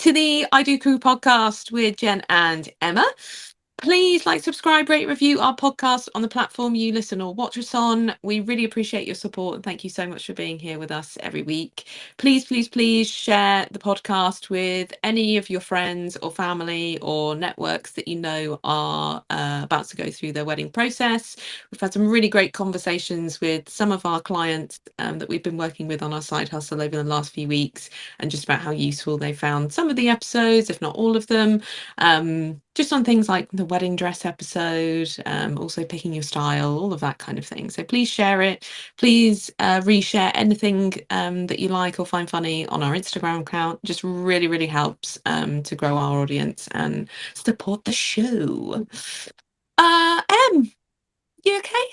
to the I Do Crew podcast with Jen and Emma. Please like, subscribe, rate, review our podcast on the platform you listen or watch us on. We really appreciate your support and thank you so much for being here with us every week. Please, please, please share the podcast with any of your friends or family or networks that you know are about to go through their wedding process. We've had some really great conversations with some of our clients that we've been working with on our side hustle over the last few weeks, and just about how useful they found some of the episodes, if not all of them. Just on things like the wedding dress episode, also picking your style, all of that kind of thing. So please share it. Please reshare anything that you like or find funny on our Instagram account. Just really, really helps to grow our audience and support the show. Em, you okay?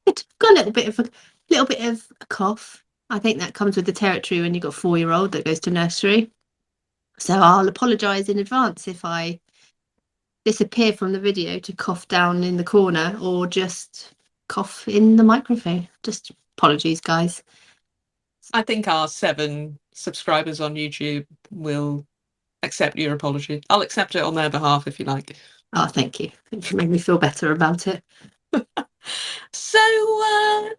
I've got a little bit of a cough. I think that comes with the territory when you've got a 4-year-old that goes to nursery. So I'll apologise in advance if I disappear from the video to cough down in the corner or just cough in the microphone. Just apologies, guys. I think our 7 subscribers on YouTube will accept your apology. I'll accept it on their behalf if you like. Oh, thank you. It made me feel better about it. So,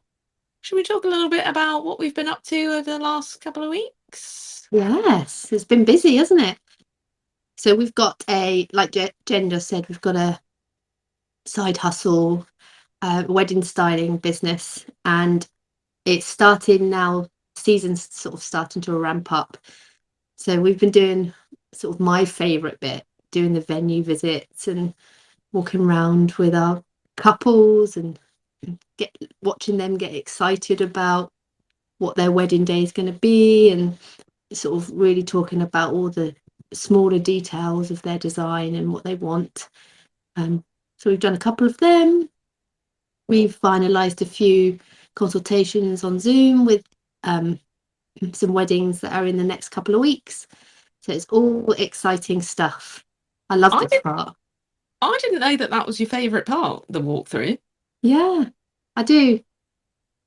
should we talk a little bit about what we've been up to over the last couple of weeks? Yes, it's been busy, hasn't it? So we've got like Jen just said, we've got a side hustle, wedding styling business, and it's starting now. Season's sort of starting to ramp up. So we've been doing sort of my favourite bit, doing the venue visits and walking around with our couples and watching them get excited about what their wedding day is going to be, and sort of really talking about all the smaller details of their design and what they want. So we've done a couple of them. We've finalised a few consultations on Zoom with some weddings that are in the next couple of weeks. So it's all exciting stuff. I love this part. I didn't know that was your favourite part, the walkthrough. Yeah, I do.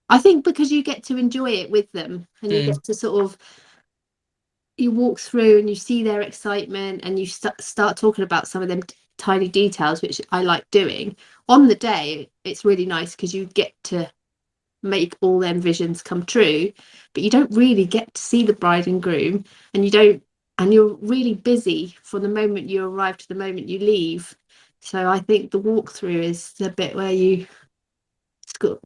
I think because you get to enjoy it with them and you get to sort of, you walk through and you see their excitement and you start talking about some of them tiny details, which I like doing. On the day, it's really nice because you get to make all them visions come true, but you don't really get to see the bride and groom, and you're really busy from the moment you arrive to the moment you leave. So I think the walkthrough is the bit where you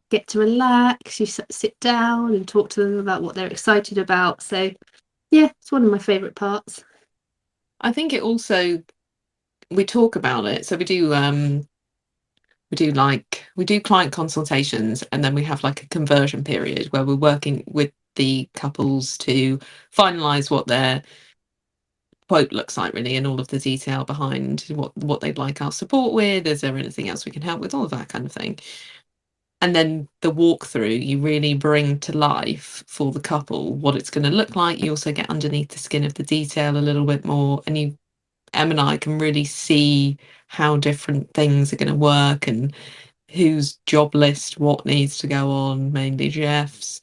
get to relax, you sit down and talk to them about what they're excited about. So yeah, it's one of my favourite parts. I think it also, we talk about it, so we do client consultations, and then we have like a conversion period where we're working with the couples to finalize what their quote looks like, really, and all of the detail behind what they'd like our support with. Is there anything else we can help with? All of that kind of thing. And then the walkthrough, you really bring to life for the couple what it's going to look like. You also get underneath the skin of the detail a little bit more, and Em and I can really see how different things are going to work and whose job list what needs to go on, mainly Jeff's.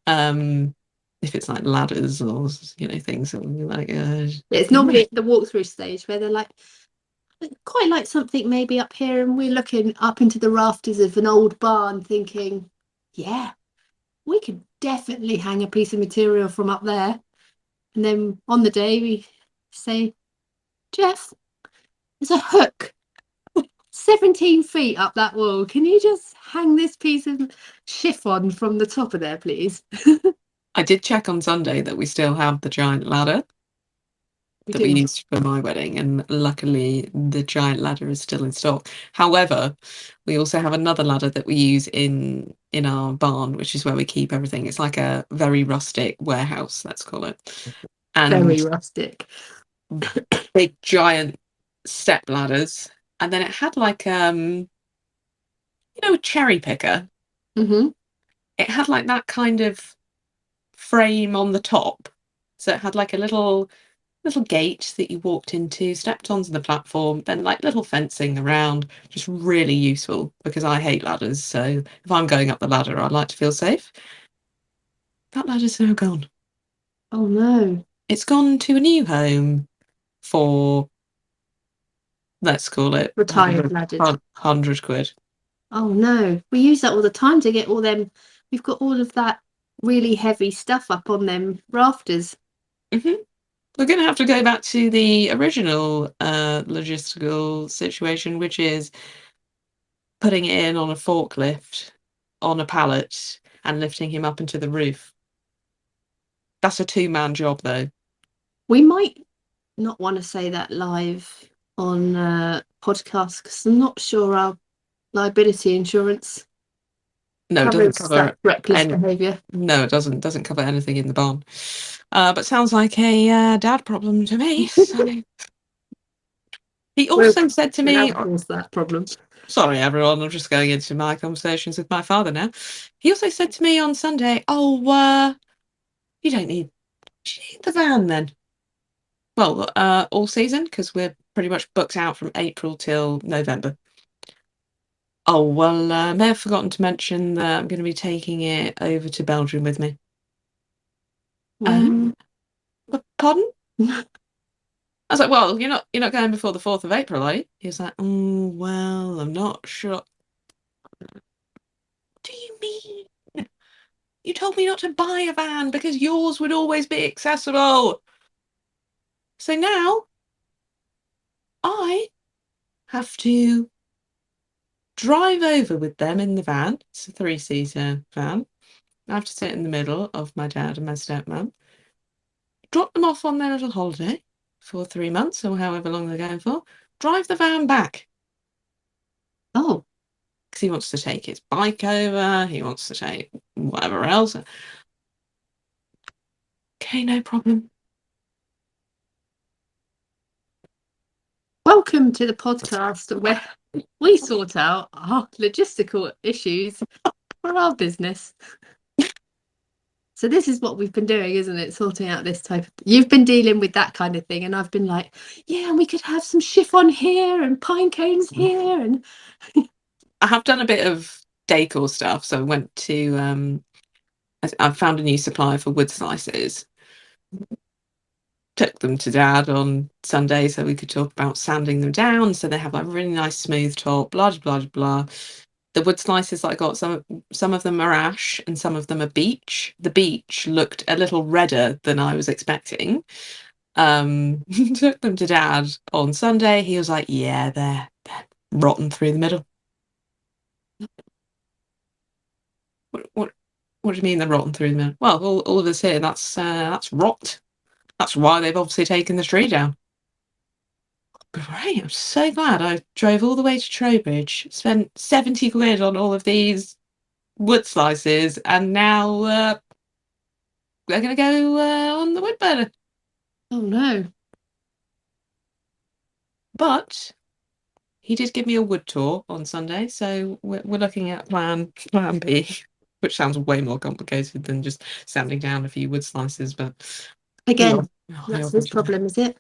If it's like ladders or things that will be like it's normally the walkthrough stage where they're like, quite like something maybe up here, and we're looking up into the rafters of an old barn thinking, yeah, we could definitely hang a piece of material from up there. And then on the day we say, Jeff, there's a hook 17 feet up that wall, can you just hang this piece of chiffon from the top of there, please? I did check on Sunday that we still have the giant ladder that we used for my wedding, and luckily the giant ladder is still in stock. However, we also have another ladder that we use in our barn, which is where we keep everything. It's like a very rustic warehouse, let's call it. And very rustic. Big giant step ladders. And then it had like a cherry picker. Mm-hmm. It had like that kind of frame on the top. So it had like a little gate that you walked into, stepped onto the platform, then like little fencing around. Just really useful because I hate ladders. So if I'm going up the ladder, I like to feel safe. That ladder's now gone. Oh no. It's gone to a new home for, let's call it, Retired ladders. 100 quid. Oh no, we use that all the time to get all them. We've got all of that really heavy stuff up on them rafters. Mm-hmm. We're going to have to go back to the original logistical situation, which is putting it in on a forklift on a pallet and lifting him up into the roof. That's a 2-man job, though. We might not want to say that live on podcast because I'm not sure our liability insurance No, it doesn't covers that cover reckless any. behaviour. No, it doesn't cover anything in the barn. But sounds like a dad problem to me. So. He also said to me, outsource that problem. sorry everyone, I'm just going into my conversations with my father now. He also said to me on Sunday, "Oh, you don't need the van then." Well, all season, because we're pretty much booked out from April till November. Oh, well, I may have forgotten to mention that I'm going to be taking it over to Belgium with me. When? Pardon? I was like, well, you're not going before the 4th of April, are you? He was like, well, I'm not sure. What do you mean? You told me not to buy a van because yours would always be accessible. So now I have to drive over with them in the van. It's a 3-seater van. I have to sit in the middle of my dad and my stepmom. Drop them off on their little holiday for 3 months or however long they're going for. Drive the van back. Oh. Because he wants to take his bike over. He wants to take whatever else. Okay, no problem. Welcome to the podcast where we sort out our logistical issues for our business. So this is what we've been doing, isn't it? Sorting out this type of... You've been dealing with that kind of thing, and I've been like, yeah, and we could have some chiffon here and pine cones here. And I have done a bit of decor stuff. So I went to, I found a new supplier for wood slices. Took them to Dad on Sunday so we could talk about sanding them down. So they have like a really nice smooth top, blah, blah, blah, blah. The wood slices that I got, some of them are ash and some of them are beech. The beech looked a little redder than I was expecting. Took them to Dad on Sunday. He was like, yeah, they're rotten through the middle. What do you mean they're rotten through the middle? Well, all of us here, that's rot. That's why they've obviously taken the tree down. Great, I'm so glad I drove all the way to Trowbridge, spent 70 quid on all of these wood slices, and now they're going to go on the wood burner. oh no. But he did give me a wood tour on Sunday, so we're looking at plan B, which sounds way more complicated than just sanding down a few wood slices. But Again, he that's offered his problem, is it?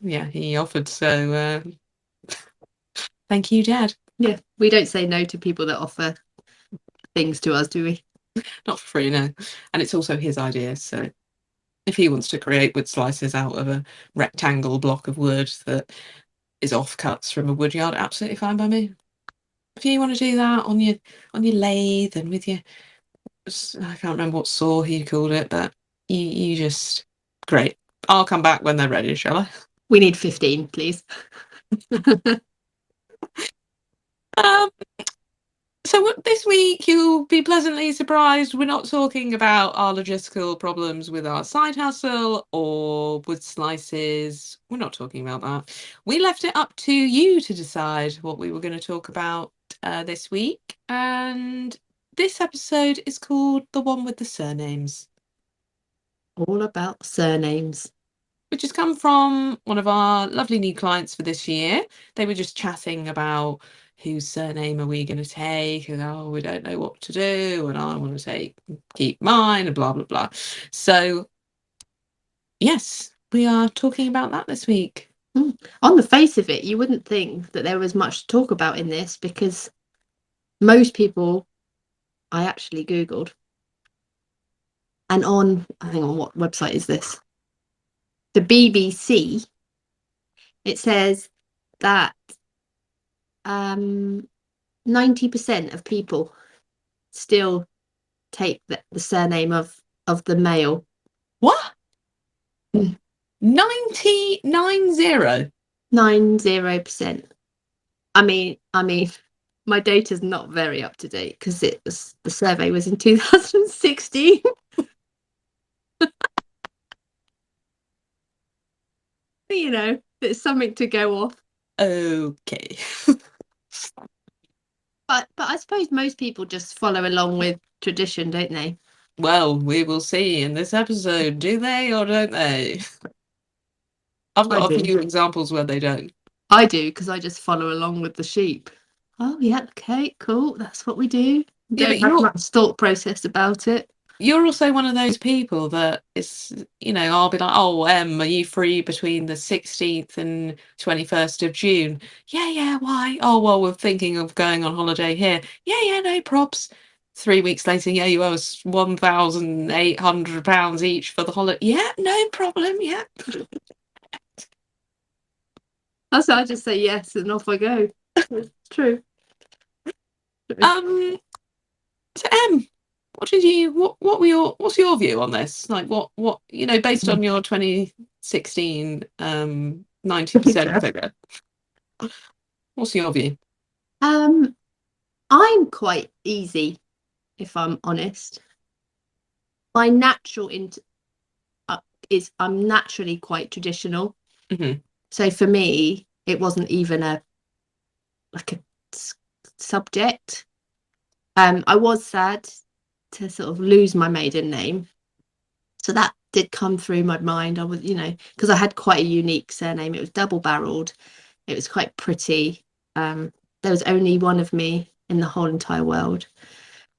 yeah, he offered. So thank you, Dad. Yeah, we don't say no to people that offer things to us, do we? Not for free, no. And it's also his idea, so if he wants to create wood slices out of a rectangle block of wood that is offcuts from a wood yard, absolutely fine by me. If you want to do that on your lathe and with your, I can't remember what saw he called it, but you just great. I'll come back when they're ready, shall I? We need 15, please. Um, So this week you'll be pleasantly surprised. We're not talking about our logistical problems with our side hustle or wood slices. We're not talking about that. We left it up to you to decide what we were going to talk about this week. And this episode is called The One with the Surnames, All about surnames. which has come from one of our lovely new clients for this year. They were just chatting about whose surname are we going to take, and oh, we don't know what to do, and I want to keep mine, and blah blah blah. So yes, we are talking about that this week. On the face of it, you wouldn't think that there was much to talk about in this because most people I actually Googled, and on, I think, on what website is this? the BBC, it says that 90% of people still take the surname of the male. What? Mm. 90. 90%. I mean, my data's not very up to date because the survey was in 2016. You know, it's something to go off. Okay. But I suppose most people just follow along with tradition, don't they? Well, we will see in this episode. Do they or don't they? I've I got a do. few examples where they don't. I do because I just follow along with the sheep. Oh yeah, okay, cool. That's what we do. Yeah, but Don't have much thought process about it. you're also one of those people that is, I'll be like, oh, are you free between the 16th and 21st of June? Yeah, yeah, why? Oh, well, we're thinking of going on holiday here. Yeah, yeah, no props. 3 weeks later, yeah, you owe us £1,800 each for the holiday. Yeah, no problem. Yeah. That's I just say yes and off I go. It's true. Um, so what's your view on this? Like what based on your 2016 90% figure, what's your view? Um, I'm quite easy, if I'm honest. My natural is I'm naturally quite traditional. Hmm. So for me, it wasn't even a subject. I was sad to sort of lose my maiden name. So that did come through my mind. I was, because I had quite a unique surname. It was double barreled. It was quite pretty. There was only one of me in the whole entire world.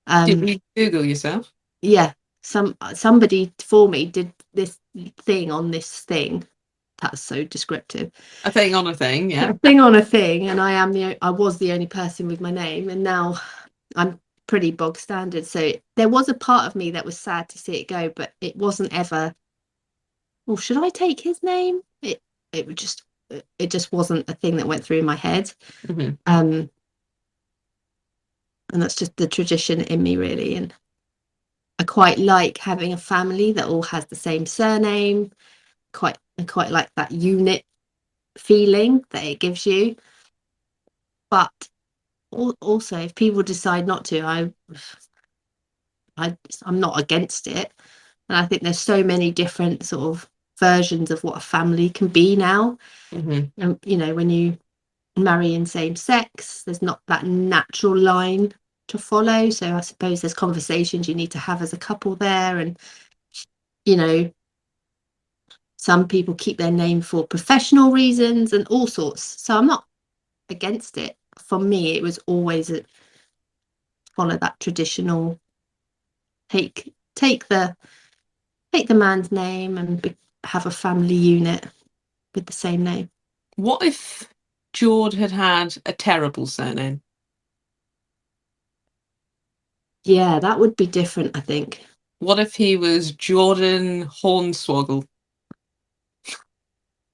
Did Um, you Google yourself? yeah, somebody for me did this thing on this thing. That's so descriptive. A thing on a thing, yeah. A thing on a thing, and I was the only person with my name, and now I'm pretty bog standard. So there was a part of me that was sad to see it go, but it wasn't ever, well, should I take his name? It just wasn't a thing that went through my head. Hmm. And that's just the tradition in me, really. And I quite like having a family that all has the same surname. I quite like that unit feeling that it gives you. But also, if people decide not to, I'm not against it. And I think there's so many different sort of versions of what a family can be now. Hmm. And when you marry in same sex, there's not that natural line to follow. So I suppose there's conversations you need to have as a couple there. And you know some people keep their name for professional reasons and all sorts. So I'm not against it. For me, it was always follow that traditional, take the man's name and have a family unit with the same name. What if George had had a terrible surname? Yeah, that would be different, I think. What if he was Jordan Hornswoggle?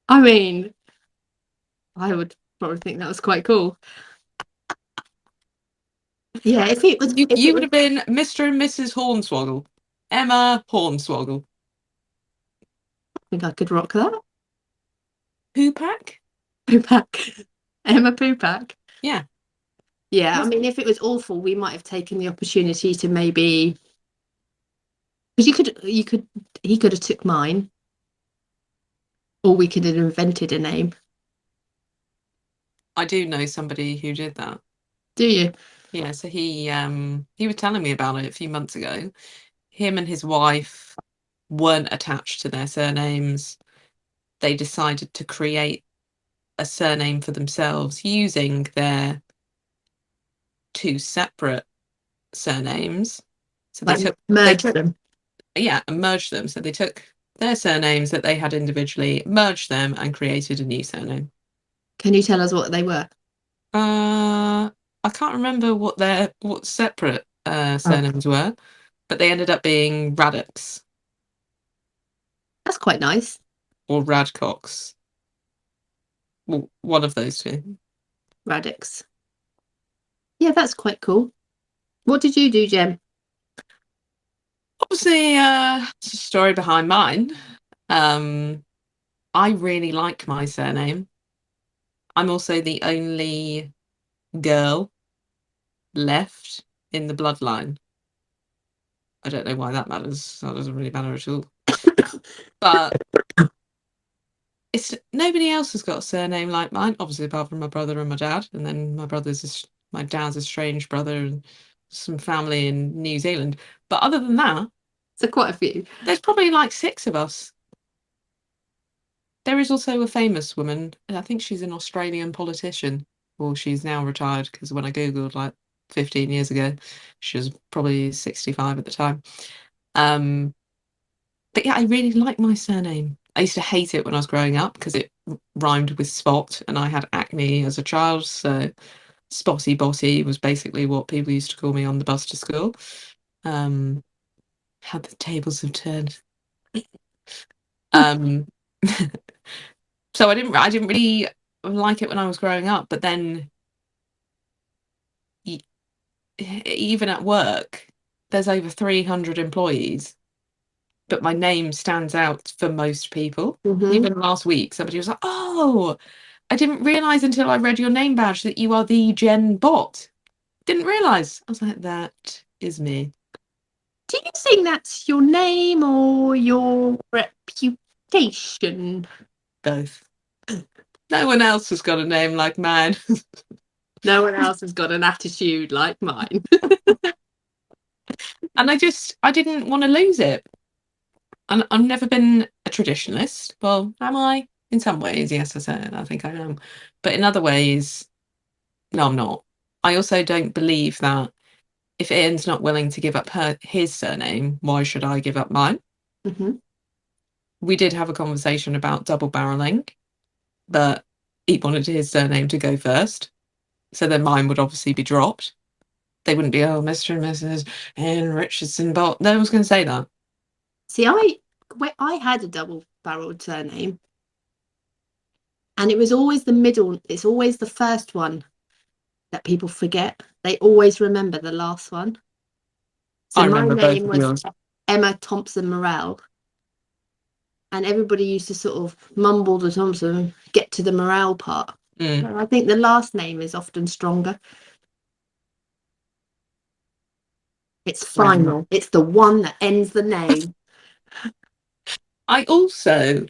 I mean, I would probably think that was quite cool. Yeah, You would have been Mr. and Mrs. Hornswoggle. Emma Hornswoggle. I think I could rock that. Poopak? Poopak. Emma Poopak. Yeah. Yeah, I mean, if it was awful, we might have taken the opportunity to maybe, because he could have took mine, or we could have invented a name. I do know somebody who did that. Do you? Yeah, so he was telling me about it a few months ago. Him and his wife weren't attached to their surnames. They decided to create a surname for themselves using their two separate surnames. So Like merge took them. yeah, and merged them. So they took their surnames that they had individually, merged them, and created a new surname. Can you tell us what they were? I can't remember what separate Oh, surnames were, but they ended up being Raddocks. that's quite nice. or Radcox. Well, one of those two. Radix. Yeah, that's quite cool. What did you do, Jem? Obviously, it's a story behind mine. I really like my surname. I'm also the only girl left in the bloodline. I don't know why that matters. That doesn't really matter at all. But it's nobody else has got a surname like mine, obviously apart from my brother and my dad, and then my dad's estranged brother and some family in New Zealand. But other than that, So quite a few. there's probably like 6 of us. There is also a famous woman. I think she's an Australian politician. Well, she's now retired because when I googled like 15 years ago, she was probably 65 at the time. But yeah, I really like my surname. I used to hate it when I was growing up because it rhymed with spot, and I had acne as a child, so Spotty Botty was basically what people used to call me on the bus to school. How the tables have turned. Um, so I didn't really like it when I was growing up, but then even at work, there's over 300 employees, but my name stands out for most people. Mm-hmm. Even last week, somebody was like, "Oh, I didn't realize until I read your name badge that you are the Gen bot. Didn't realize." I was like, "That is me." Do you think that's your name or your reputation? Both. No one else has got a name like mine. No one else has got an attitude like mine. And I didn't want to lose it. And I've never been a traditionalist. Well, am I? In some ways, yes, I think I am. But in other ways, no, I'm not. I also don't believe that if Ian's not willing to give up his surname, why should I give up mine? Mm-hmm. We did have a conversation about double barreling, but he wanted his surname to go first. So then mine would obviously be dropped. They wouldn't be, oh, Mr. and Mrs. Ian Richardson, but no one's going to say that. See, I had a double-barreled surname, and it was always the middle. It's always the first one that people forget. They always remember the last one. So I my remember both name of was yours. Emma Thompson Morell, and everybody used to sort of mumble the Thompson, get to the Morell part. Mm. I think the last name is often stronger. It's final. It's the one that ends the name. I also,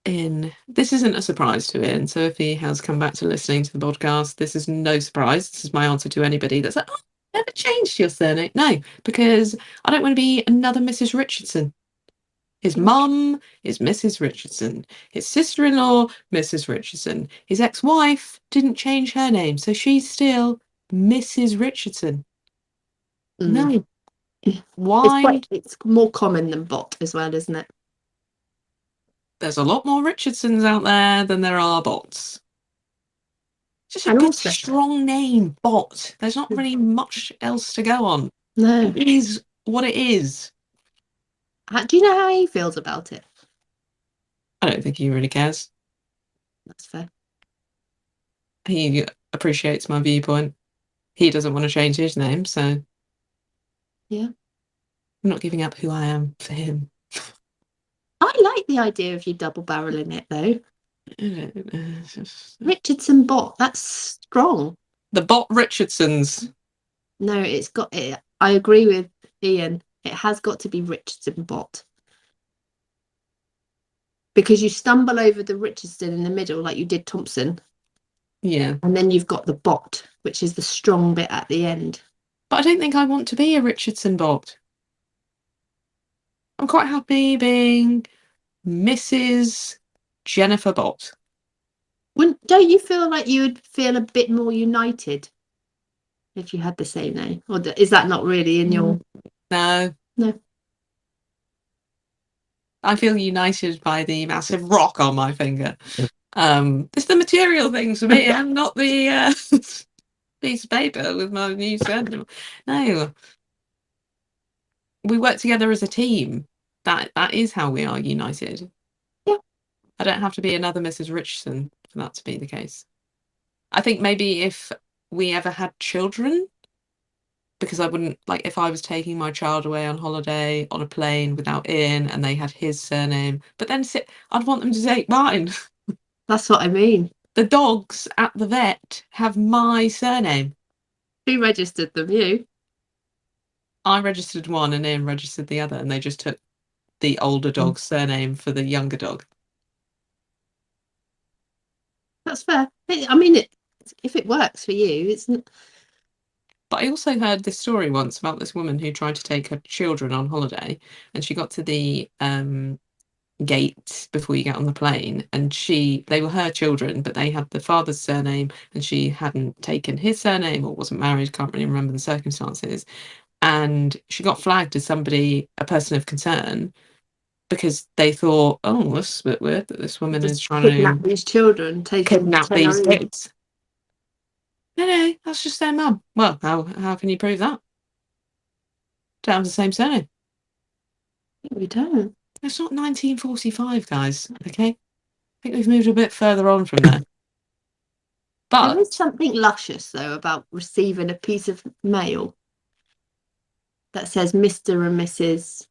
this isn't a surprise to Ian, so if he has come back to listening to the podcast, this is no surprise. This is my answer to anybody that's like, oh, never changed your surname. No, because I don't want to be another Mrs. Richardson. His mum is Mrs. Richardson. His sister-in-law, Mrs. Richardson. His ex-wife didn't change her name, so she's still Mrs. Richardson. No. Why? It's more common than bot as well, isn't it? There's a lot more Richardsons out there than there are bots. Just a And good, also, strong name, bot. There's not really much else to go on. no. It is what it is. Do you know how he feels about it? I don't think he really cares. That's fair. He appreciates my viewpoint. He doesn't want to change his name, so Yeah. I'm not giving up who I am for him. I like the idea of you double barreling it though. The Richardson bot, that's strong. bot Richardsons. No, it's got it. I agree with Ian. It has got to be Richardson bot. Because you stumble over the Richardson in the middle, like you did Thompson. Yeah. And then you've got the bot, which is the strong bit at the end. But I don't think I want to be a Richardson bot. I'm quite happy being Mrs. Jennifer Bott. Don't you feel like you would feel a bit more united if you had the same name? Or is that not really in your... No. No. I feel united by the massive rock on my finger. It's the material things for me. I'm not the piece of paper with my new surname. No. We work together as a team. That is how we are united. Yeah. I don't have to be another Mrs. Richardson for that to be the case. I think maybe if we ever had children, because I wouldn't like if I was taking my child away on holiday on a plane without Ian and they had his surname, but then I'd want them to take mine. That's what I mean. The dogs at the vet have my surname. Who registered them? You? I registered one and Ian registered the other, and they just took the older dog's surname for the younger dog. That's fair. I mean, if it works for you, it's not. But I also heard this story once about this woman who tried to take her children on holiday, and she got to the gate before you get on the plane, and they were her children, but they had the father's surname, and she hadn't taken his surname or wasn't married. Can't really remember the circumstances. And she got flagged as a person of concern, because they thought, oh, this is a bit weird that this woman is trying Kidnap to these children, kidnap these home. kids. No, that's just their mum. Well, how can you prove that? Don't have the same surname. We don't. It's not 1945, guys. Okay, I think we've moved a bit further on from there. But there is something luscious though about receiving a piece of mail that says Mr. and Mrs.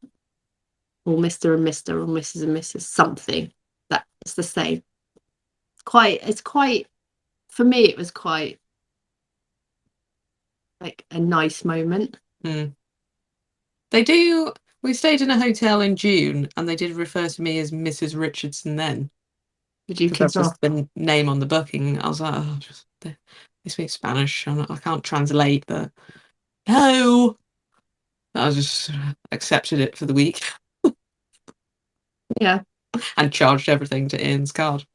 or Mr. and Mr. or Mrs. and Mrs. something that's the same. It's quite for me it was quite like a nice moment. They do. We stayed in a hotel in June, and they did refer to me as Mrs. Richardson then. Did you Because kiss that's off? just the name on the booking. I was like, oh, they speak Spanish. I can't translate, but no. I just accepted it for the week. Yeah. And charged everything to Ian's card.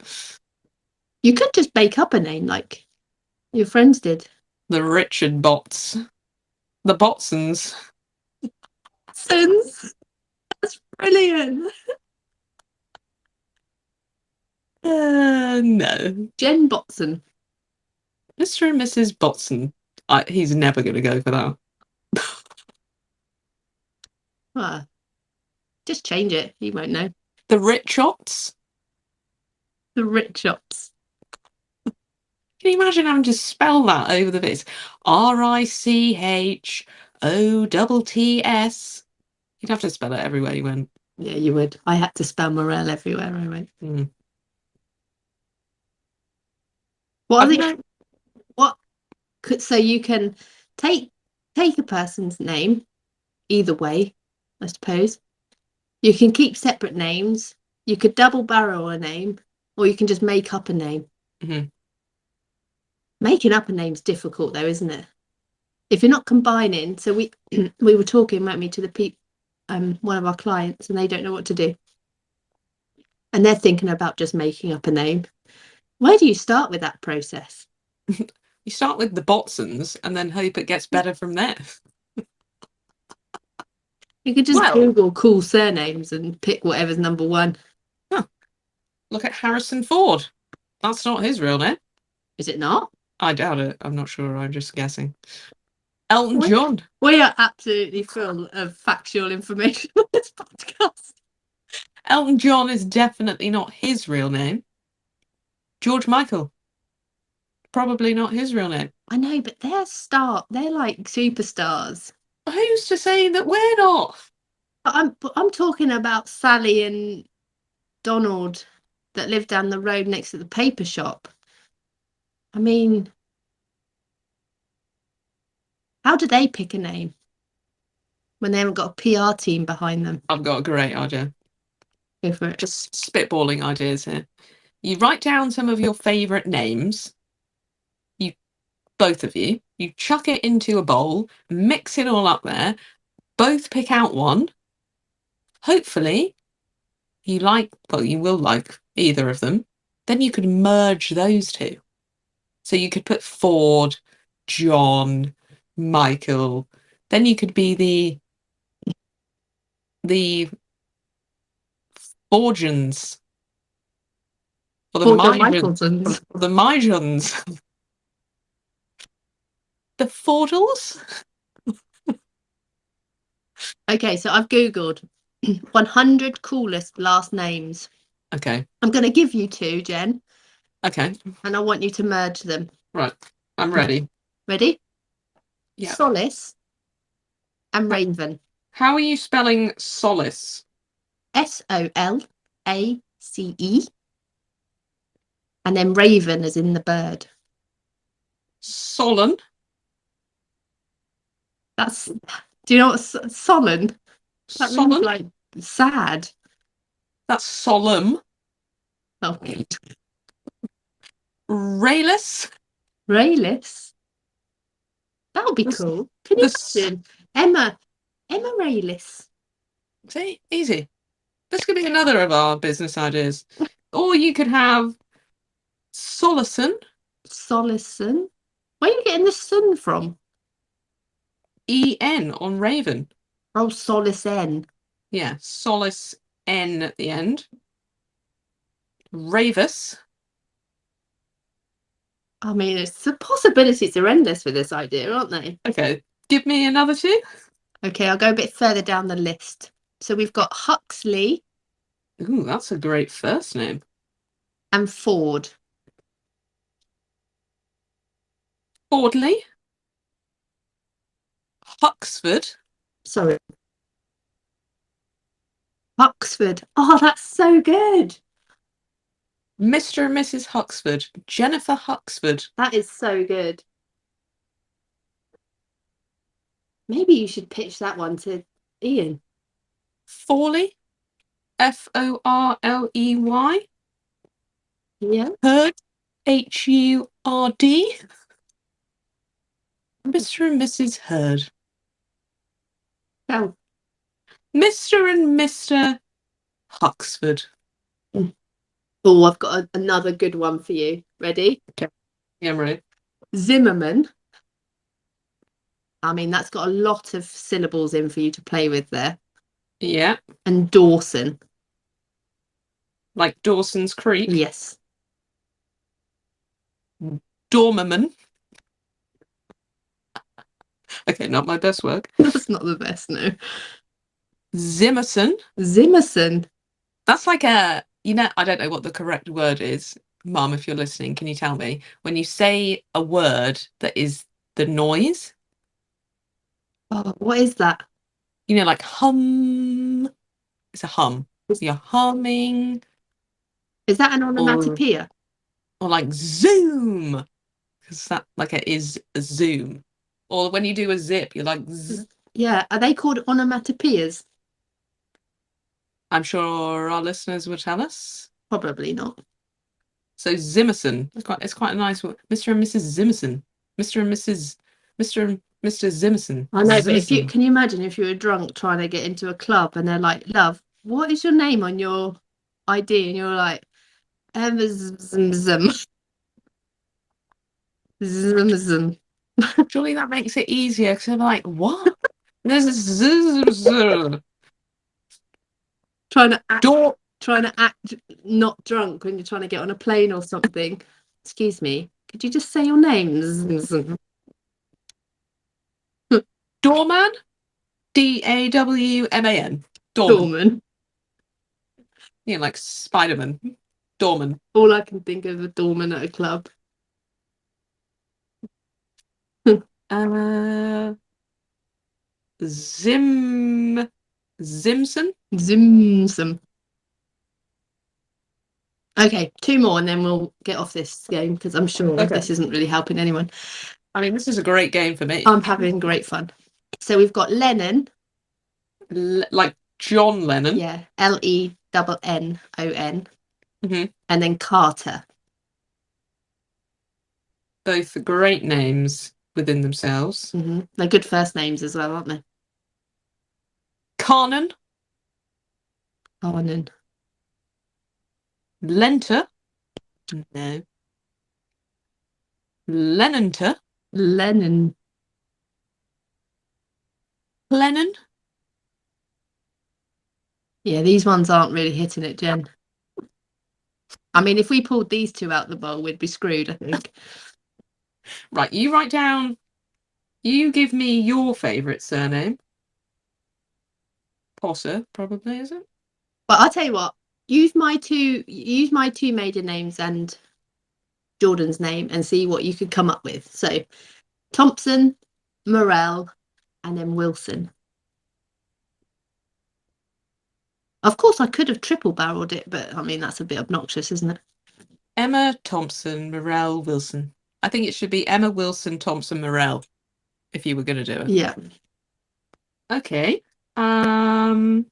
You could just make up a name like your friends did. The Richard Bots. The Botsons. That's brilliant. No. Jen Botson. Mr. and Mrs. Botson. He's never going to go for that. Just change it. He won't know. The Richots. The Richots. Can you imagine having to spell that over the bits? RICHOTTS. You'd have to spell it everywhere you went. Yeah, you would. I had to spell Morel everywhere I went. So you can take a person's name either way, I suppose. You can keep separate names. You could double barrel a name, or you can just make up a name. Mm-hmm. Making up a name's difficult though, isn't it? If you're not combining. So we were talking, weren't we, to the one of our clients, and they don't know what to do, and they're thinking about just making up a name. Where do you start with that process? You start with the Botsons and then hope it gets better from there. You could just Google cool surnames and pick whatever's number one. Look at Harrison Ford. That's not his real name. Is it not? I doubt it. I'm not sure. I'm just guessing. Elton John. We are absolutely full of factual information on this podcast. Elton John is definitely not his real name. George Michael. Probably not his real name. I know, but they're like superstars. Who's to say that we're not? I'm talking about Sally and Donald that live down the road next to the paper shop. I mean, how do they pick a name when they haven't got a PR team behind them? I've got a great idea. Go for it. Just spitballing ideas here. You write down some of your favourite names. Both of you chuck it into a bowl, mix it all up there, both pick out one. Hopefully, you will like either of them. Then you could merge those two. So you could put Ford, John, Michael. Then you could be the Forgens. Or the Michaelsons. The Mijons. The Fordles? Okay, so I've Googled 100 coolest last names. Okay. I'm going to give you two, Jen, Okay. and I want you to merge them. Right. I'm ready. Ready? Yeah. Solace and Raven. How are you spelling solace? Solace. And then Raven as in the bird. Solemn. That's, do you know what solemn? That means Solemn. like sad. That's solemn. Oh, Rayless. Rayless. That would be The, cool. Can you the, imagine? Emma Rayless. see, easy. This could be another of our business ideas. Or you could have Solacen, Solison. Where are you getting the sun from? EN on Raven. Oh, Solacen. Yeah, Solace N at the end. Ravis. I mean, it's the possibilities are endless with this idea, aren't they? Okay, give me another two. Okay, I'll go a bit further down the list. So we've got Huxley Ooh, that's a great first name. and Ford. Fordley. Huxford. Sorry. Oxford. Oh, that's so good. Mr. and Mrs. Huxford. Jennifer Huxford. That is so good. Maybe you should pitch that one to Ian. Forley. Forley. Yeah. Hurd. Hurd. Mr. and Mrs. Hurd. Oh. Mr. and Mr. Huxford. Oh, I've got another good one for you. Ready? Okay. Yeah, I'm ready. Zimmerman. I mean, that's got a lot of syllables in for you to play with there. Yeah. And Dawson. Like Dawson's Creek. Yes. Dormerman. Okay, not my best work. That's not the best, no. Zimmerson. Zimmerson. That's like a, I don't know what the correct word is. Mum, if you're listening, can you tell me? When you say a word that is the noise, Oh, what is that? like hum. It's a hum. You're humming. Is that an Or onomatopoeia? like zoom. Because that like it is a zoom. Or when you do a zip, you're like zzz. Yeah. Are they called onomatopoeias? I'm sure our listeners will tell us. Probably not. So Zimmerson. It's quite a nice one. Mr. and Mrs. Zimmerson. Mr. and Mrs. Mr. and Mr. Zimmerson. I know, but Zimmerson. can you imagine if you were drunk trying to get into a club and they're like, love, what is your name on your ID? And you're like, Zim. Zim. Surely that makes it easier because I'm like, what? This is Trying to act, door. not drunk when you're trying to get on a plane or something. Excuse me, could you just say your name? Zim. Doorman. Dawman. Doorman. Dorman. Like Spider-Man. Doorman. All I can think of a doorman at a club. Zimson. Zimsum. Okay, two more and then we'll get off this game because I'm sure this isn't really helping anyone. I mean, this is a great game for me. I'm having great fun. So we've got Lennon. Like John Lennon. Yeah, Lennon. Mm-hmm. And then Carter. Both great names within themselves. Mm-hmm. They're good first names as well, aren't they? Carnan. Carnan. Lenter. No. Lennonter. Lennon. Lennon. Yeah, these ones aren't really hitting it, Jen. I mean, if we pulled these two out the bowl, we'd be screwed, I think. Right, you write down. You give me your favourite surname. Potter, probably, is it? But I'll tell you what, use my two maiden names and Jordan's name and see what you could come up with. So Thompson, Morell, and then Wilson. Of course, I could have triple barreled it, but I mean, that's a bit obnoxious, isn't it? Emma Thompson, Morell, Wilson. I think it should be Emma Wilson, Thompson, Morell, if you were going to do it. Yeah. Okay. Um,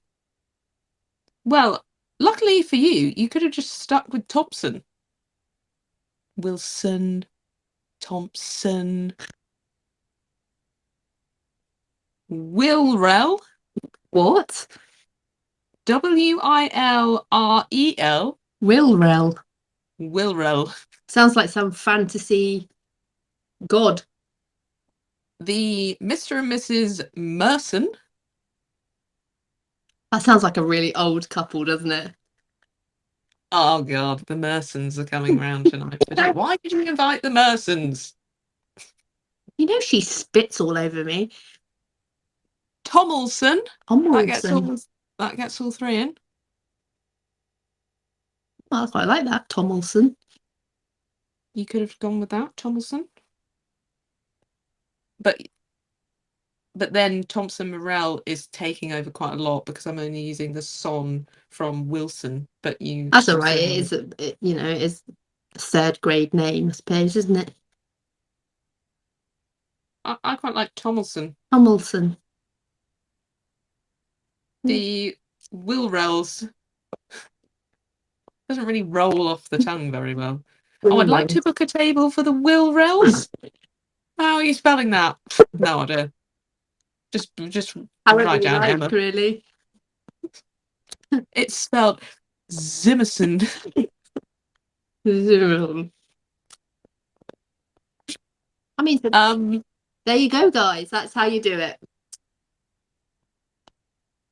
well, luckily for you, you could have just stuck with Thompson. Wilson, Thompson, Wilrel, What? Wilrel, Wilrel. Wilrel. Sounds like some fantasy god. The Mr. and Mrs. Merson. That sounds like a really old couple, doesn't it? Oh God, the Mersons are coming round tonight. Why did you invite the Mersons? You know she spits all over me. Tomlinson. Tomlinson. That gets all three in. Well, I quite like that. Tomlinson. You could have gone with that, Tomlinson. But then Thompson Morell is taking over quite a lot because I'm only using the son from Wilson. But you That's all also right. It is, it is a third grade name, I suppose, isn't it? I quite like Tomlinson. Tomlinson. The Wilrels doesn't really roll off the tongue very well. Oh, I'd like to book a table for the Wilrels. How are you spelling that? No idea. Just However write you down like, Emma. really. It's spelled Zimmerson. I mean, there you go, guys. That's how you do it.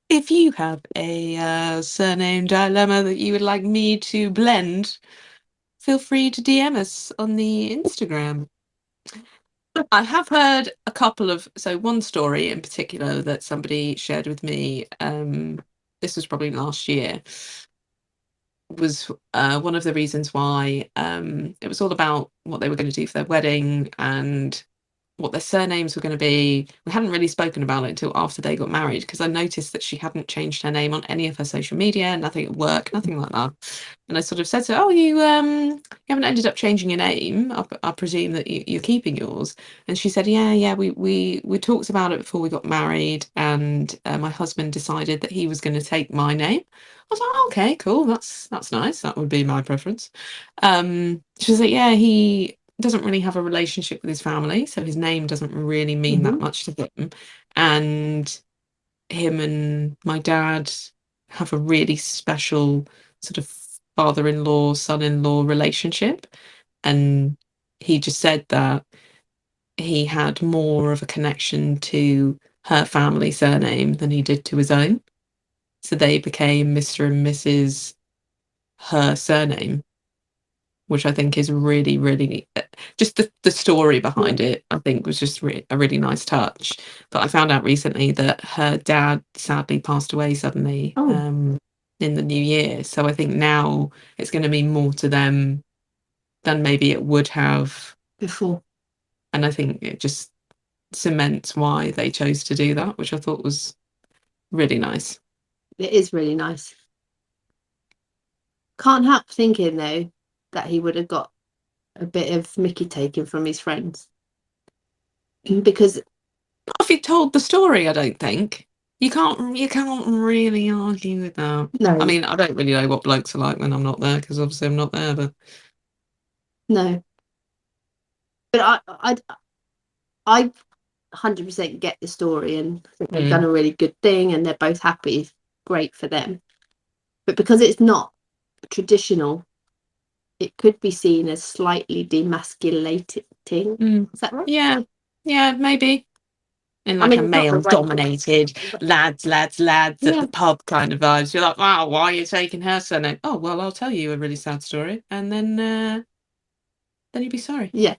If you have a surname dilemma that you would like me to blend, feel free to DM us on the Instagram. I have heard a couple of, so one story in particular that somebody shared with me, this was probably last year, was one of the reasons why it was all about what they were going to do for their wedding and what their surnames were going to be. We hadn't really spoken about it until after they got married because I noticed that she hadn't changed her name on any of her social media, nothing at work, nothing like that. And I sort of said to her, "Oh, you haven't ended up changing your name. I presume that you're keeping yours." And she said, "Yeah, we talked about it before we got married, and my husband decided that he was going to take my name." I was like, oh, "Okay, cool. That's nice. That would be my preference." She was like, "Yeah, he doesn't really have a relationship with his family, so his name doesn't really mean that much to him. And him and my dad have a really special sort of father-in-law, son-in-law relationship." And he just said that he had more of a connection to her family surname than he did to his own. So they became Mr. and Mrs. her surname, which I think is really, really just the story behind it, I think was just a really nice touch. But I found out recently that her dad sadly passed away suddenly in the new year. So I think now it's going to mean more to them than maybe it would have before. And I think it just cements why they chose to do that, which I thought was really nice. It is really nice. Can't help thinking though that he would have got a bit of Mickey taken from his friends, because If you told the story, I don't think you can't really argue with that. no, I mean, I don't really know what blokes are like when I'm not there because obviously I'm not there. But no, but I 100% get the story, and I think they've done a really good thing, and they're both happy. Great for them. But because it's not traditional, it could be seen as slightly demasculating. Is that right? Yeah, maybe. In like a male-dominated lads at the pub kind of vibes. You're like, wow, why are you taking her surname? Oh, well, I'll tell you a really sad story, and then you'd be sorry. Yeah,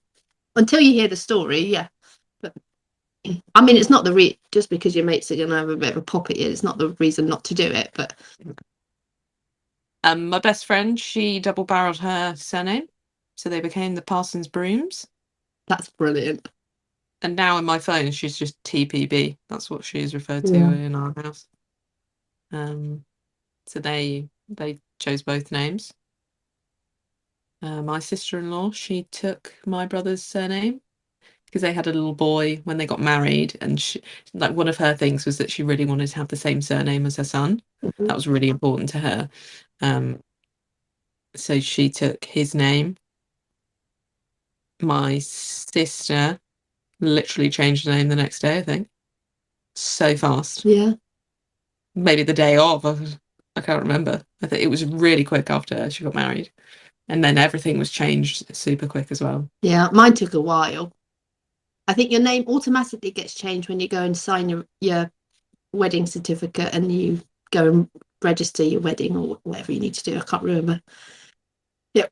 until you hear the story, yeah. But I mean, it's not just because your mates are going to have a bit of a pop at you, it's not the reason not to do it. But My best friend, she double-barreled her surname, so they became the Parsons Brooms. That's brilliant. And now in my phone, she's just TPB. That's what she's referred to Yeah. in our house. So they chose both names. My sister-in-law, she took my brother's surname because they had a little boy when they got married, and like one of her things was that she really wanted to have the same surname as her son. That was really important to her. So she took his name. My sister literally changed her name the next day, I think. So fast. Yeah. Maybe the day of. I can't remember. I think it was really quick after she got married. And then everything was changed super quick as well. Yeah, mine took a while. I think your name automatically gets changed when you go and sign your wedding certificate and you go and register your wedding or whatever you need to do. I can't remember.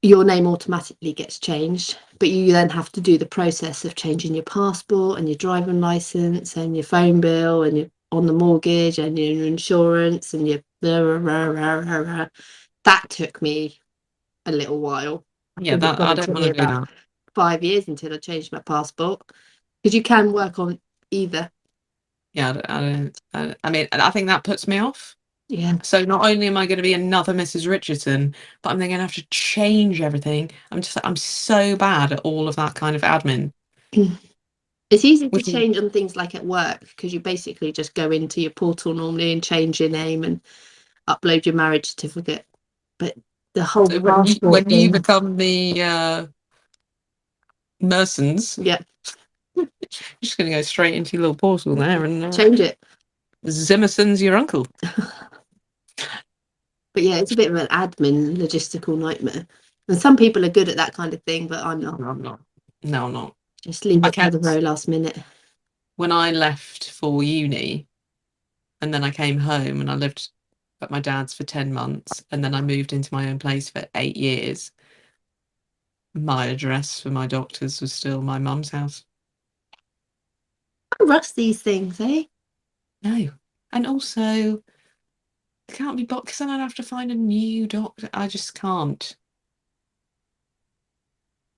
Your name automatically gets changed, but you then have to do the process of changing your passport and your driving license and your phone bill and your on the mortgage and your insurance and your that took me a little while. I Yeah, think it that I probably don't took me want to do about that. 5 years until I changed my passport, because you can work on either. Yeah, I mean, I think that puts me off. Yeah. So not only am I going to be another Mrs. Richardson, but I'm then going to have to change everything. I'm so bad at all of that kind of admin. It's easy to Which is, change on things like at work, because you basically just go into your portal normally and change your name and upload your marriage certificate. But the whole so passport when you thing, become the Mersons, yeah, you're just going to go straight into your little portal there and change it. Zimmerson's your uncle. But yeah, it's a bit of an admin logistical nightmare. And some people are good at that kind of thing, but I'm not. No, I'm not. No, I'm not. Just leave I it to the kept very last minute. when I left for uni, and then I came home and I lived at my dad's for 10 months, and then I moved into my own place for 8 years. My address for my doctors was still my mum's house. I rush these things, eh? No. And also, it can't be blocked because then I'd have to find a new doctor. I just can't.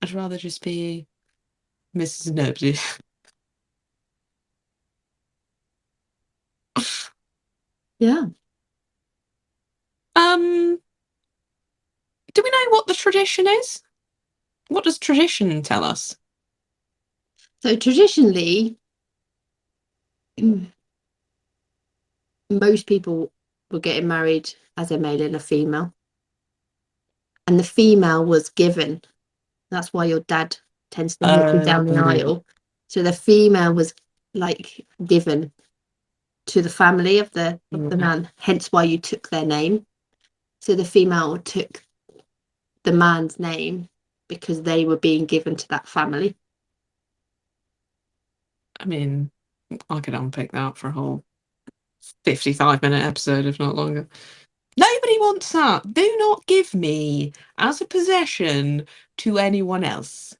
I'd rather just be Mrs. Nobody. Yeah. Do we know what the tradition is? What does tradition tell us? So traditionally, most people were getting married as a male and a female, and the female was given. That's why your dad tends to walk you down the Oh, aisle. So the female was like given to the family of the yeah. man, hence why you took their name. So the female took the man's name because they were being given to that family. I mean, I could unpick that for a whole 55-minute episode, if not longer. Nobody wants that. Do not give me as a possession to anyone else.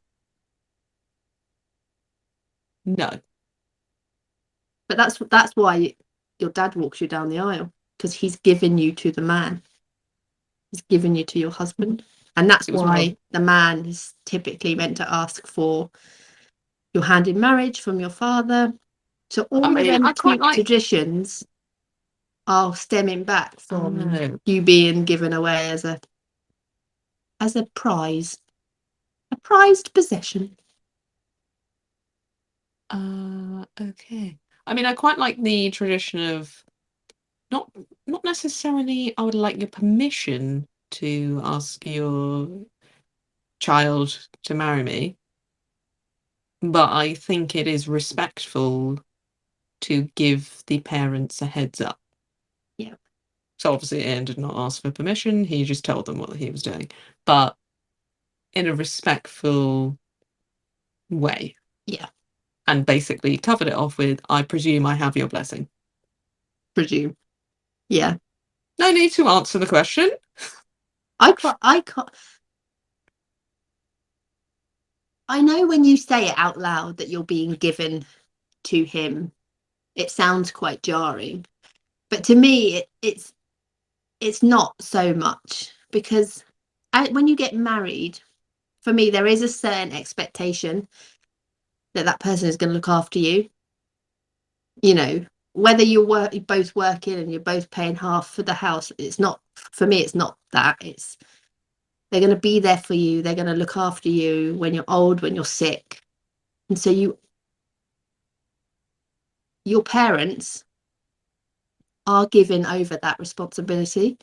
No. But that's why your dad walks you down the aisle, because he's given you to the man. He's given you to your husband. And that's It was my. why the man is typically meant to ask for your hand in marriage from your father. So I all of mean, them I quite cute like. traditions are stemming back from Oh, you being given away as a prize, a prized possession. okay. I mean, I quite like the tradition of not not necessarily. I would like your permission to ask your child to marry me, but I think it is respectful to give the parents a heads up. Yeah. So obviously, Ian did not ask for permission. He just told them what he was doing, but in a respectful way, Yeah. and basically covered it off with, "I presume I have your blessing." Presume. Yeah. No need to answer the question. I I know when you say it out loud that you're being given to him, it sounds quite jarring. But to me, it's not so much. because when you get married, for me, there is a certain expectation that that person is going to look after you. You know, whether you're both working and you're both paying half for the house, it's not, for me, it's not that. It's, they're going to be there for you. They're going to look after you when you're old, when you're sick. And so your parents are given over that responsibility.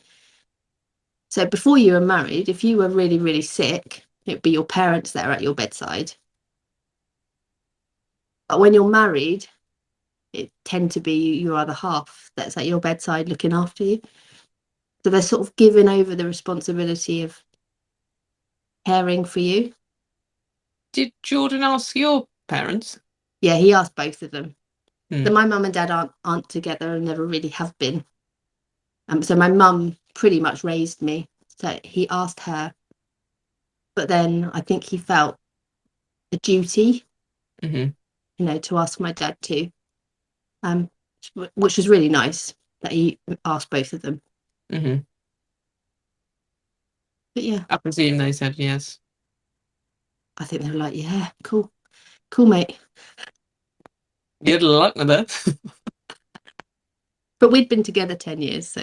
So before you were married, if you were really, really sick, it'd be your parents that are at your bedside. But when you're married, it tend to be your other half that's at your bedside looking after you. So they're sort of giving over the responsibility of caring for you. Did Jordan ask your parents? Yeah, he asked both of them. Hmm. So my mum and dad aren't together and never really have been. So my mum pretty much raised me. So he asked her, but then I think he felt a duty, Mm-hmm. you know, to ask my dad too, which was really nice that he asked both of them. Mm-hmm. But yeah, I presume they said yes. I think they were like, yeah, cool, mate. Good luck with it. But we'd been together 10 years, so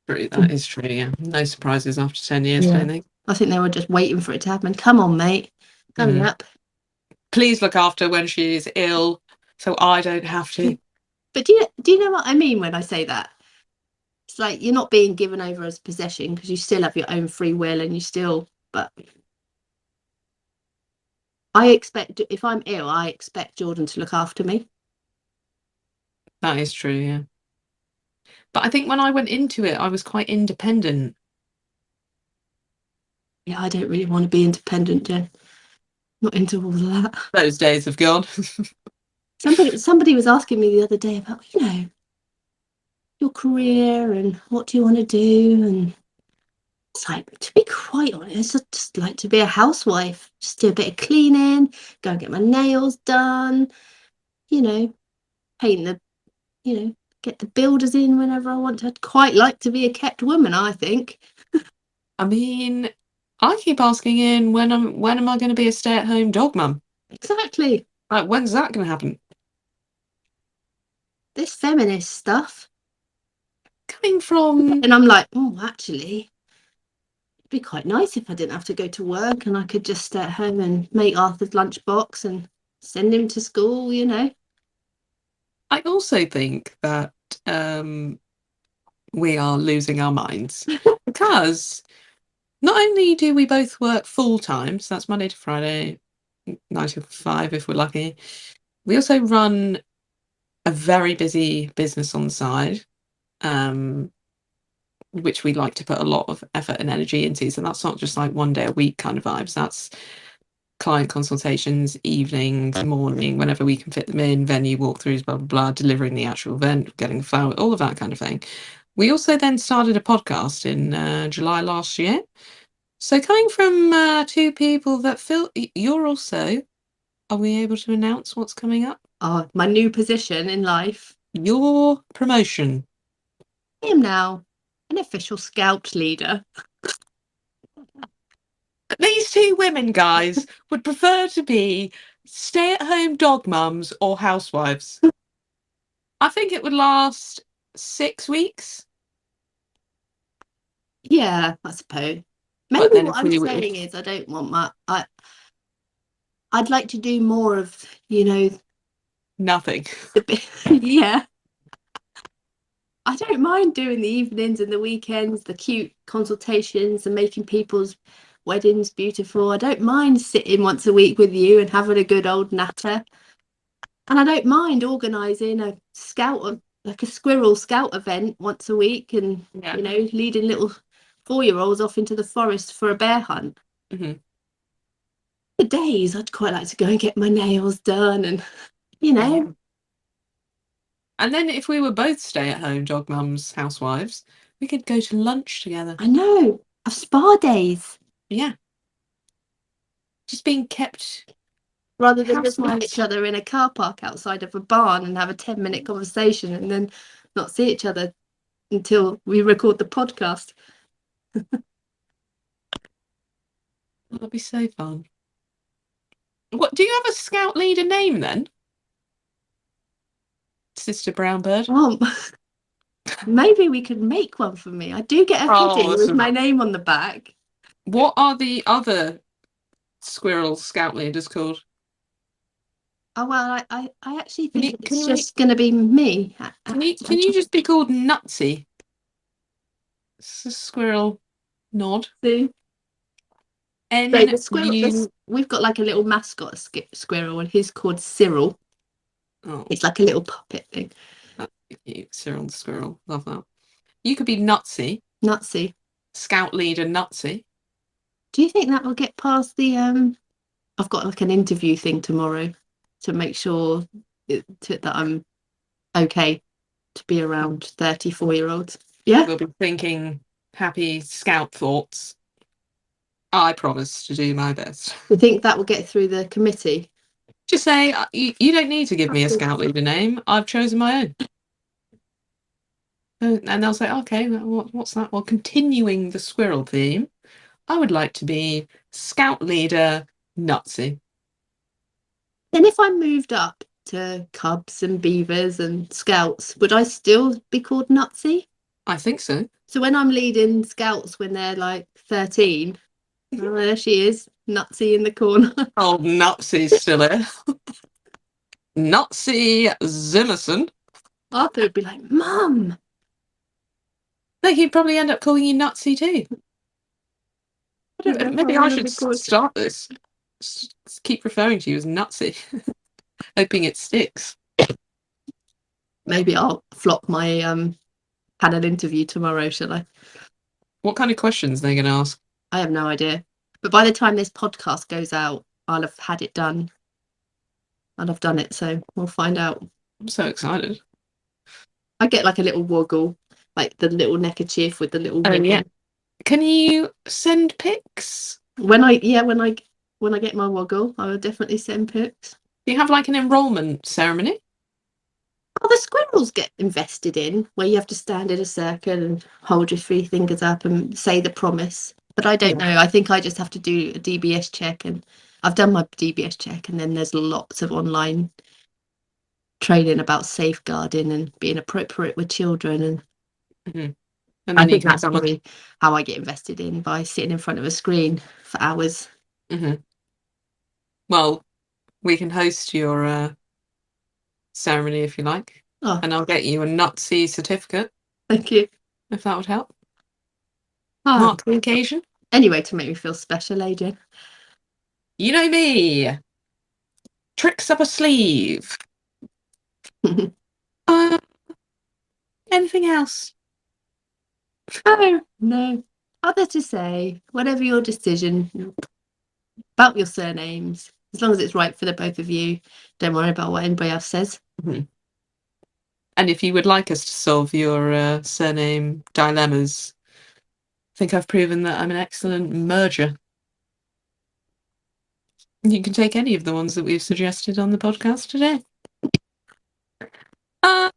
True, that is true, yeah. No surprises after 10 years, yeah. don't think. I think they were just waiting for it to happen. Come on, mate, hurry up. Please look after when she's ill, so I don't have to. But do you know what I mean when I say that? It's like you're not being given over as possession because you still have your own free will and you still, but I expect, if I'm ill, I expect Jordan to look after me. That is true, yeah. But I think when I went into it, I was quite independent. Yeah, I don't really want to be independent, Jen. Not into all of that. Those days have gone. Somebody was asking me the other day about, you know, your career and what do you want to do? And it's like, to be quite honest, I'd just like to be a housewife, just do a bit of cleaning, go and get my nails done, you know, paint the, you know, get the builders in whenever I want to. I'd quite like to be a kept woman, I think. I mean, I keep asking in when am I going to be a stay-at-home dog mum? Exactly. Like, when's that going to happen? This feminist stuff. Coming from, And I'm like, oh, actually, it'd be quite nice if I didn't have to go to work and I could just stay at home and make Arthur's lunchbox and send him to school, you know. I also think that we are losing our minds because not only do we both work full time, so that's Monday to Friday, 9 to 5 if we're lucky. We also run a very busy business on the side, which we like to put a lot of effort and energy into. So that's not just like one day a week kind of vibes. That's client consultations, evenings, morning, whenever we can fit them in, venue walkthroughs, blah, blah, blah, delivering the actual event, getting the flower, all of that kind of thing. We also then started a podcast in July last year. So coming from two people that feel you're also, are we able to announce what's coming up? Oh, my new position in life. Your promotion. I am now an official scout leader. These two women, guys, would prefer to be stay-at-home dog mums or housewives. I think it would last 6 weeks. Yeah, I suppose. But Maybe then what if I'm we saying is I don't want I'd like to do more of, you know, nothing. yeah. I don't mind doing the evenings and the weekends, the cute consultations and making people's weddings beautiful. I don't mind sitting once a week with you and having a good old natter. And I don't mind organising a like a squirrel scout event once a week and, Yeah. you know, leading little 4-year-olds off into the forest for a bear hunt. Mm-hmm. For days, I'd quite like to go and get my nails done and, you know. Yeah. And then if we were both stay-at-home dog mums, housewives, we could go to lunch together. I know, have spa days. Yeah. Just being kept Rather than just meet housewives. each other in a car park outside of a barn and have a 10-minute conversation and then not see each other until we record the podcast. That'll be so fun. What, do you have a scout leader name then? Sister Brownbird? Oh, maybe we could make one for me. I do get a hoodie Oh, with my name on the back. what are the other squirrel scout leaders called? Oh well, I actually Can think you it's just going to be me. can you just be called Nutsy? It's a squirrel nod. So the squirrel, NU. we've got like a little mascot squirrel, and he's called Cyril. Oh, It's like a little puppet thing. that's cute. Cyril the squirrel. Love that. You could be Nutsy, Nutsy. scout leader Nutsy. Do you think that will get past the I've got like an interview thing tomorrow to make sure that I'm okay to be around 34-year-olds. Yeah. We'll be thinking happy scout thoughts. I promise to do my best. You think that will get through the committee? Just say, you don't need to give me a scout leader name. I've chosen my own. And they'll say, okay, what's that? Well, continuing the squirrel theme, I would like to be scout leader Nutsy. Then if I moved up to cubs and beavers and scouts, would I still be called Nutsy? I think so. So when I'm leading scouts when they're like 13, oh, there she is, Nutsy in the corner. Old Nutsy's still here. Nutsy Zimmerson. Arthur would be like, Mum. No, he'd probably end up calling you Nutsy too. Maybe I should start this. Just keep referring to you as Nutsy, hoping it sticks. Maybe I'll flop my panel interview tomorrow, shall I? What kind of questions are they going to ask? I have no idea. But by the time this podcast goes out, I'll have had it done. I'll have done it, so we'll find out. I'm so excited. I get like a little woggle, like the little neckerchief with the little wiggle. Yeah. Can you send pics? When I get my woggle, I will definitely send pics. Do you have like an enrolment ceremony? Oh, the squirrels get invested in, where you have to stand in a circle and hold your 3 fingers up and say the promise. But I don't know. I think I just have to do a DBS check, and I've done my DBS check, and then there's lots of online training about safeguarding and being appropriate with children. And, and I think that's probably how I get invested in, by sitting in front of a screen for hours. Well, we can host your ceremony if you like. Oh. And I'll get you a Nutsy certificate. Thank you. If that would help. Oh. Mark the occasion. Anyway, to make me feel special, Adrian. You know me. Tricks up a sleeve. Anything else? Oh, no. Other to say, whatever your decision about your surnames, as long as it's right for the both of you, don't worry about what anybody else says. And if you would like us to solve your surname dilemmas, I think I've proven that I'm an excellent merger. You can take any of the ones that we've suggested on the podcast today.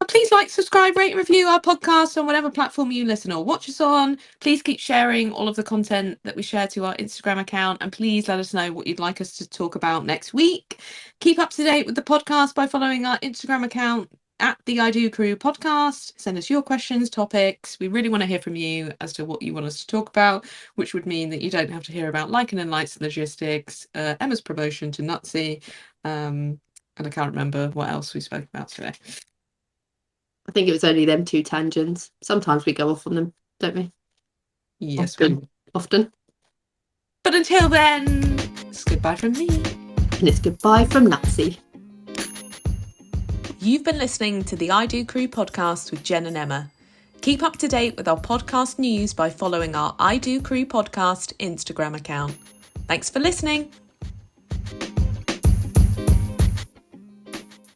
Please like, subscribe, rate, review our podcast on whatever platform you listen or watch us on. Please keep sharing all of the content that we share to our Instagram account, and please let us know what you'd like us to talk about next week. Keep up to date with the podcast by following our Instagram account at the I Do Crew podcast. Send us your questions, topics. We really want to hear from you as to what you want us to talk about, which would mean that you don't have to hear about Lycan and Lights logistics, Emma's promotion to Nutsy, and I can't remember what else we spoke about today. I think it was only them 2 tangents. Sometimes we go off on them, don't we? Yes, often. But until then, it's goodbye from me. And it's goodbye from Nutsy. You've been listening to the I Do Crew podcast with Jen and Emma. Keep up to date with our podcast news by following our I Do Crew podcast Instagram account. Thanks for listening.